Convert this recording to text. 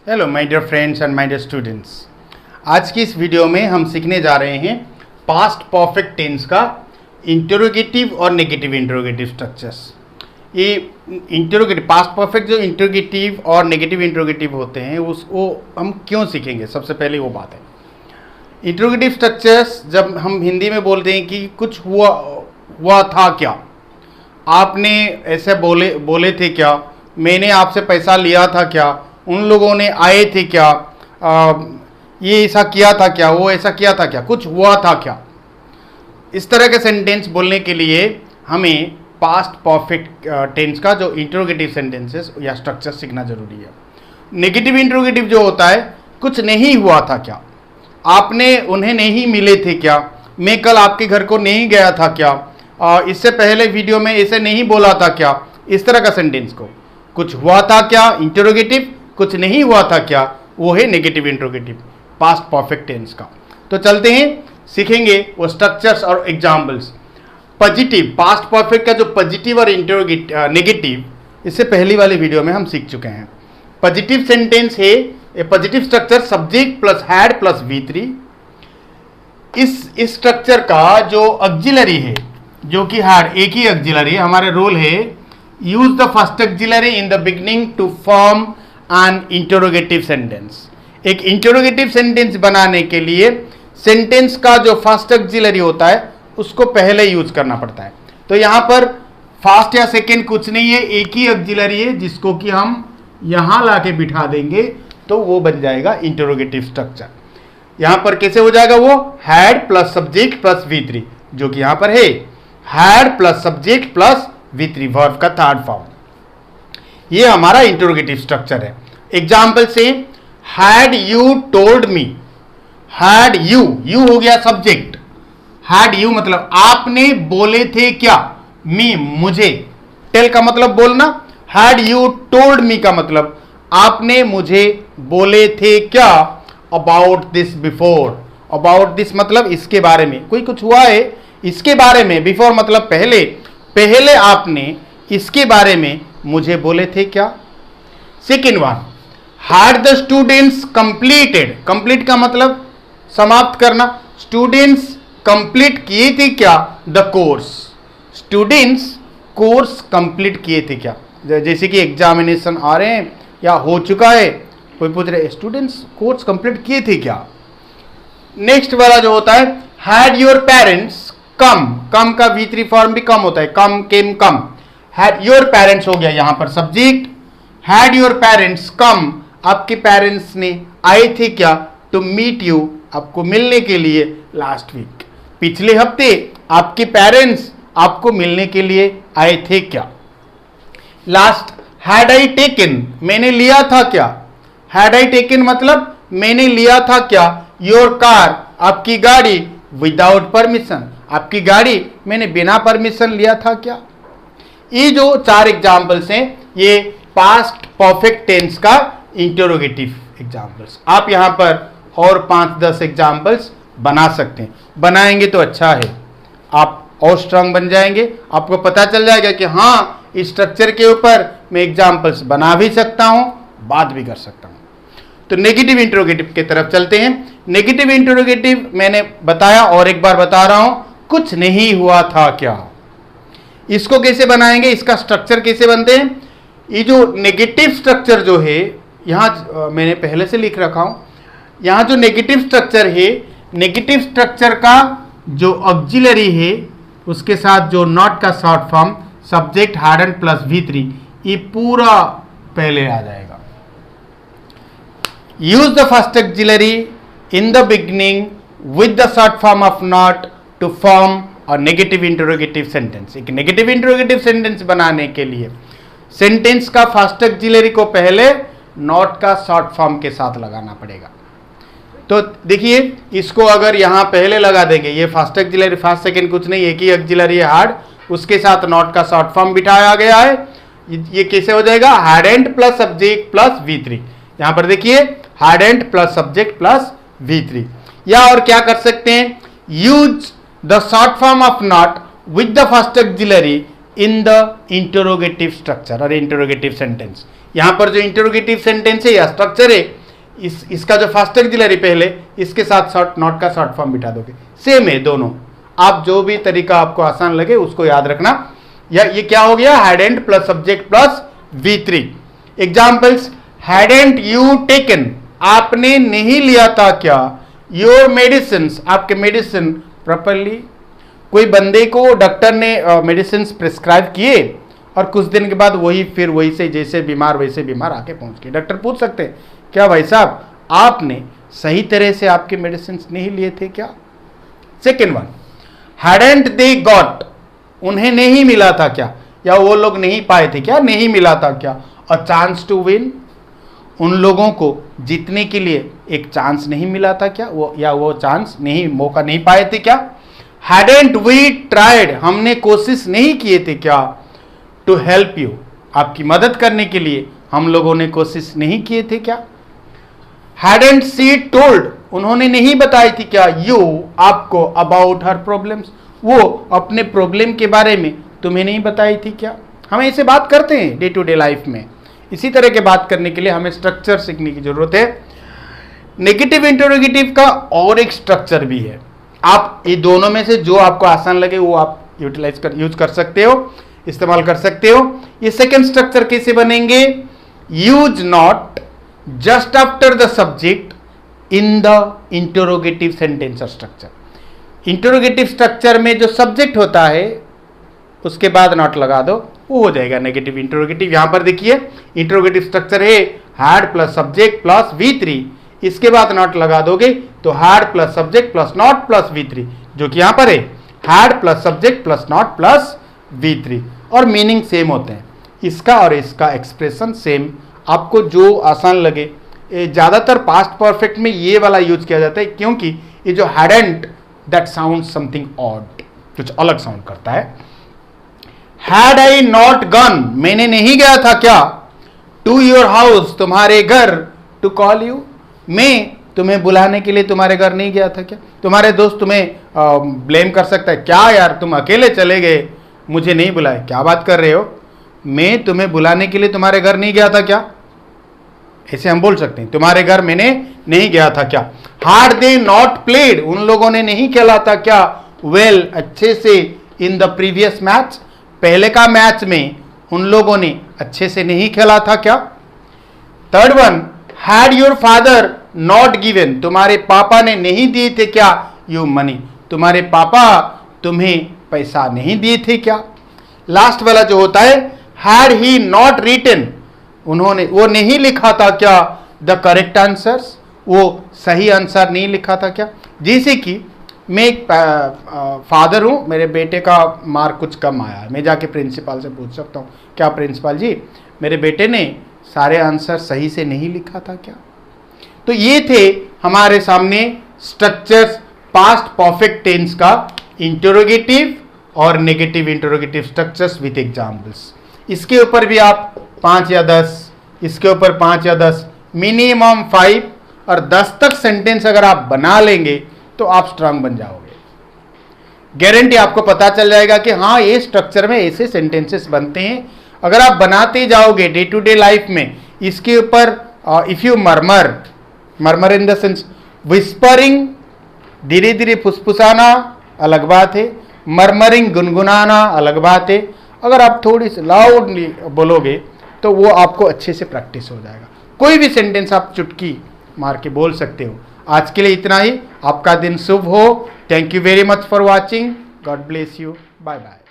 Hello my dear friends and my dear students. आज की इस वीडियो में हम सीखने जा रहे हैं पास्ट परफेक्ट टेंस का इंटरोगेटिव और नेगेटिव इंटरोगेटिव स्ट्रक्चर्स। ये इंटरोगेटिव पास्ट परफेक्ट जो इंटरोगेटिव और नेगेटिव इंटरोगेटिव होते हैं उसको हम क्यों सीखेंगे, सबसे पहले वो बात है। इंटरोगेटिव स्ट्रक्चर्स जब हम हिंदी में बोलते हैं कि कुछ हुआ था क्या, आपने ऐसे बोले थे क्या, मैंने आपसे पैसा लिया था क्या, उन लोगों ने आए थे क्या, ये ऐसा किया था क्या, वो ऐसा किया था क्या, कुछ हुआ था क्या, इस तरह के सेंटेंस बोलने के लिए हमें पास्ट परफेक्ट टेंस का जो इंटरोगेटिव सेंटेंसेस या स्ट्रक्चर सीखना जरूरी है। नेगेटिव इंटरोगेटिव जो होता है, कुछ नहीं हुआ था क्या, आपने उन्हें नहीं मिले थे क्या, मैं कल आपके घर को नहीं गया था क्या, इससे पहले वीडियो में ऐसे नहीं बोला था क्या, इस तरह का सेंटेंस को कुछ हुआ था क्या इंटरोगेटिव, कुछ नहीं हुआ था क्या वो है negative interrogative past perfect tense का। तो चलते हैं, सीखेंगे वो स्ट्रक्चर्स और एग्जाम्पल्स। पॉजिटिव पास्ट परफेक्ट का जो पॉजिटिव और नेगेटिव, इससे पहली वाली वीडियो में हम सीख चुके हैं। पॉजिटिव सेंटेंस है a positive structure subject plus had plus V3। इस स्ट्रक्चर का जो ऑक्सिलरी है, जो कि हैड एक ही ऑक्सिलरी, हमारे रूल है use the first auxiliary in the beginning to form an interrogative sentence. एक इंटरोगेटिव सेंटेंस बनाने के लिए सेंटेंस का जो फर्स्ट ऑक्सिलरी होता है उसको पहले यूज करना पड़ता है। तो यहां पर फर्स्ट या सेकेंड कुछ नहीं है, एक ही ऑक्सिलरी है जिसको कि हम यहां लाके बिठा देंगे तो वो बन जाएगा इंटरोगेटिव स्ट्रक्चर। यहां पर कैसे हो जाएगा, वो had plus subject plus V3, जो कि यहां पर है had plus subject plus V3 verb का थर्ड फॉर्म। ये हमारा इंटरोगेटिव स्ट्रक्चर है। एग्जाम्पल से had you told me, had you हो गया सब्जेक्ट, हैड यू मतलब आपने बोले थे क्या, मी मुझे, टेल का मतलब बोलना, हैड यू टोल्ड मी का मतलब आपने मुझे बोले थे क्या about this before. About this मतलब इसके बारे में, कोई कुछ हुआ है इसके बारे में, बिफोर मतलब पहले आपने इसके बारे में मुझे बोले थे क्या। Second one, had the students completed, complete का मतलब समाप्त करना, स्टूडेंट्स कंप्लीट किए थे क्या the course, students course complete किए थे क्या। जैसे कि एग्जामिनेशन आ रहे हैं या हो चुका है, कोई पूछ रहे स्टूडेंट्स कोर्स कंप्लीट किए थे क्या। नेक्स्ट वाला जो होता है हैड योर पेरेंट्स कम का V3 फॉर्म भी कम होता है, कम केम कम, हैड योर पेरेंट्स हो गया यहां पर सब्जेक्ट, हैड योर पेरेंट्स कम आपके पेरेंट्स ने आए थे क्या टू मीट यू आपको मिलने के लिए लास्ट वीक, पिछले हफ्ते आपके पेरेंट्स आपको मिलने के लिए आए थे क्या। लास्ट हैड आई टेकन मैंने लिया था क्या, हैड आई टेकन मतलब मैंने लिया था क्या योर कार आपकी गाड़ी विदाउट परमिशन, आपकी गाड़ी मैंने बिना परमिशन लिया था क्या। ये जो चार एग्जाम्पल्स हैं ये पास्ट परफेक्ट टेंस का इंटरोगेटिव एग्जाम्पल्स। आप यहां पर और 5-10 एग्जाम्पल्स बना सकते हैं, बनाएंगे तो अच्छा है, आप और स्ट्रांग बन जाएंगे, आपको पता चल जाएगा कि हाँ इस स्ट्रक्चर के ऊपर मैं एग्जाम्पल्स बना भी सकता हूं, बात भी कर सकता हूं। तो नेगेटिव इंटरोगेटिव की तरफ चलते हैं। नेगेटिव इंटरोगेटिव मैंने बताया और एक बार बता रहा हूं, कुछ नहीं हुआ था क्या। इसको कैसे बनाएंगे, इसका स्ट्रक्चर कैसे बनते हैं। ये जो नेगेटिव स्ट्रक्चर जो है यहां मैंने पहले से लिख रखा हूं, यहां जो नेगेटिव स्ट्रक्चर है, नेगेटिव स्ट्रक्चर का जो ऑक्सिलरी है उसके साथ जो नॉट का short form subject had and plus V3, ये पूरा पहले आ जाएगा। Use the first auxiliary in the beginning with the short form of not to form और नेगेटिव इंटरोगेटिव सेंटेंस। एक नेगेटिव इंटरोगेटिव सेंटेंस बनाने के लिए सेंटेंस का फर्स्ट ऑक्सिलरी को पहले नॉट का शॉर्ट फॉर्म के साथ लगाना पड़ेगा। तो देखिए इसको अगर यहां पहले लगा देंगे, ये फर्स्ट ऑक्सिलरी फर्स्ट सेकेंड कुछ नहीं, एक ही ऑक्सिलरी है हार्ड, उसके साथ नॉट का शॉर्ट फॉर्म बिठाया गया है, ये कैसे हो जाएगा had and plus subject plus V3। यहां पर देखिए had and plus subject plus V3। या और क्या कर सकते हैं, use the short form of not with the first auxiliary in the interrogative structure और इंटरोगेटिव सेंटेंस। यहां पर जो इंटरोगेटिव सेंटेंस है या स्ट्रक्चर है, इसका जो फर्स्ट ऑक्सिलरी पहले, इसके साथ शॉर्ट नॉट का शॉर्ट फॉर्म बिठा दोगे। सेम है दोनों, आप जो भी तरीका आपको आसान लगे उसको याद रखना। या ये क्या हो गया, hadn't plus subject plus V3। Examples, hadn't you taken, आपने नहीं लिया था क्या, योर मेडिसिन, आपके मेडिसिन प्रॉपरली। कोई बंदे को डॉक्टर ने मेडिसिन प्रिस्क्राइब किए और कुछ दिन के बाद वही से जैसे बीमार वैसे बीमार आके पहुंच गए। डॉक्टर पूछ सकते हैं, क्या भाई साहब आपने सही तरह से आपके मेडिसिन नहीं लिए थे क्या। Second one, hadn't they got, उन्हें नहीं मिला था क्या, या वो लोग नहीं पाए थे क्या, नहीं मिला था क्या। अ चांस टू विन, उन लोगों को जीतने के लिए एक चांस नहीं मिला था क्या, वो चांस नहीं, मौका नहीं पाए थे क्या। हैडेंट वी ट्राइड, हमने कोशिश नहीं किए थे क्या। टू हेल्प यू, आपकी मदद करने के लिए हम लोगों ने कोशिश नहीं किए थे क्या। हैडेंट सी टोल्ड, उन्होंने नहीं बताई थी क्या, यू, आपको, अबाउट हर प्रॉब्लम्स, वो अपने प्रॉब्लम के बारे में तुम्हें नहीं बताई थी क्या। हम ऐसे बात करते हैं डे टू डे लाइफ में। इसी तरह के बात करने के लिए हमें स्ट्रक्चर सीखने की जरूरत है। नेगेटिव इंटरोगेटिव का और एक स्ट्रक्चर भी है। आप ये दोनों में से जो आपको आसान लगे वो आप यूज कर सकते हो, इस्तेमाल कर सकते हो। ये सेकेंड स्ट्रक्चर कैसे बनेंगे, use not just after the subject in the interrogative sentence structure. Interrogative structure में जो सब्जेक्ट होता है उसके बाद नॉट लगा दो, वो हो जाएगा नेगेटिव इंटरोगेटिव। यहां पर देखिए इंटरोगेटिव स्ट्रक्चर है had plus subject plus V3, इसके बाद नॉट लगा दोगे तो had plus subject plus not plus V3, जो कि यहां पर है had plus subject plus not plus V3, और मीनिंग सेम होते हैं। इसका और इसका एक्सप्रेशन सेम, आपको जो आसान लगे। ज्यादातर पास्ट परफेक्ट में ये वाला यूज किया जाता है, क्योंकि ये जो hadn't, that sound something odd, कुछ अलग साउंड करता है। हैड आई नॉट गन, मैंने नहीं गया था क्या, टू योर हाउस, तुम्हारे घर, टू कॉल यू, मैं तुम्हें बुलाने के लिए तुम्हारे घर नहीं गया था क्या। तुम्हारे दोस्त तुम्हें ब्लेम कर सकता है, क्या यार तुम अकेले चले गए, मुझे नहीं बुलाए, क्या बात कर रहे हो, मैं तुम्हें बुलाने के लिए तुम्हारे घर नहीं गया था क्या, ऐसे हम बोल सकते हैं, तुम्हारे घर मैंने नहीं गया था क्या। हार्ड दे नॉट प्लेड, उन लोगों ने नहीं खेला था क्या, वेल, अच्छे से, इन द प्रीवियस मैच, पहले का मैच में उन लोगों ने अच्छे से नहीं खेला था क्या। Third one, had your father not given, तुम्हारे पापा ने नहीं दिए थे क्या, यू मनी, तुम्हारे पापा तुम्हें पैसा नहीं दिए थे क्या। लास्ट वाला जो होता है, हैड ही नॉट रिटन, उन्होंने, वो नहीं लिखा था क्या, द करेक्ट आंसर्स, वो सही आंसर नहीं लिखा था क्या। जैसे कि मैं एक फादर हूँ, मेरे बेटे का मार्क कुछ कम आया है, मैं जाके प्रिंसिपल से पूछ सकता हूँ, क्या प्रिंसिपल जी मेरे बेटे ने सारे आंसर सही से नहीं लिखा था क्या। तो ये थे हमारे सामने स्ट्रक्चर्स पास्ट परफेक्ट टेंस का, इंटरोगेटिव और negative interrogative structures with examples. इसके ऊपर भी आप 5 या 10, इसके ऊपर 5 या 10, मिनिमम 5 और 10 तक सेंटेंस अगर आप बना लेंगे तो आप स्ट्रांग बन जाओगे। गारंटी, आपको पता चल जाएगा कि हाँ ये स्ट्रक्चर में ऐसे सेंटेंसेस बनते हैं। अगर आप बनाते जाओगे डे टू डे लाइफ में, इसके ऊपर if you murmur in the sense whispering, धीरे धीरे फुसफुसाना अलग बात है, मर्मरिंग गुनगुनाना अलग बात है। अगर आप थोड़ी सी लाउडली बोलोगे तो वो आपको अच्छे से प्रैक्टिस हो जाएगा। कोई भी सेंटेंस आप चुटकी मार के बोल सकते हो। आज के लिए इतना ही, आपका दिन शुभ हो। Thank you very much for watching, God bless you, bye bye.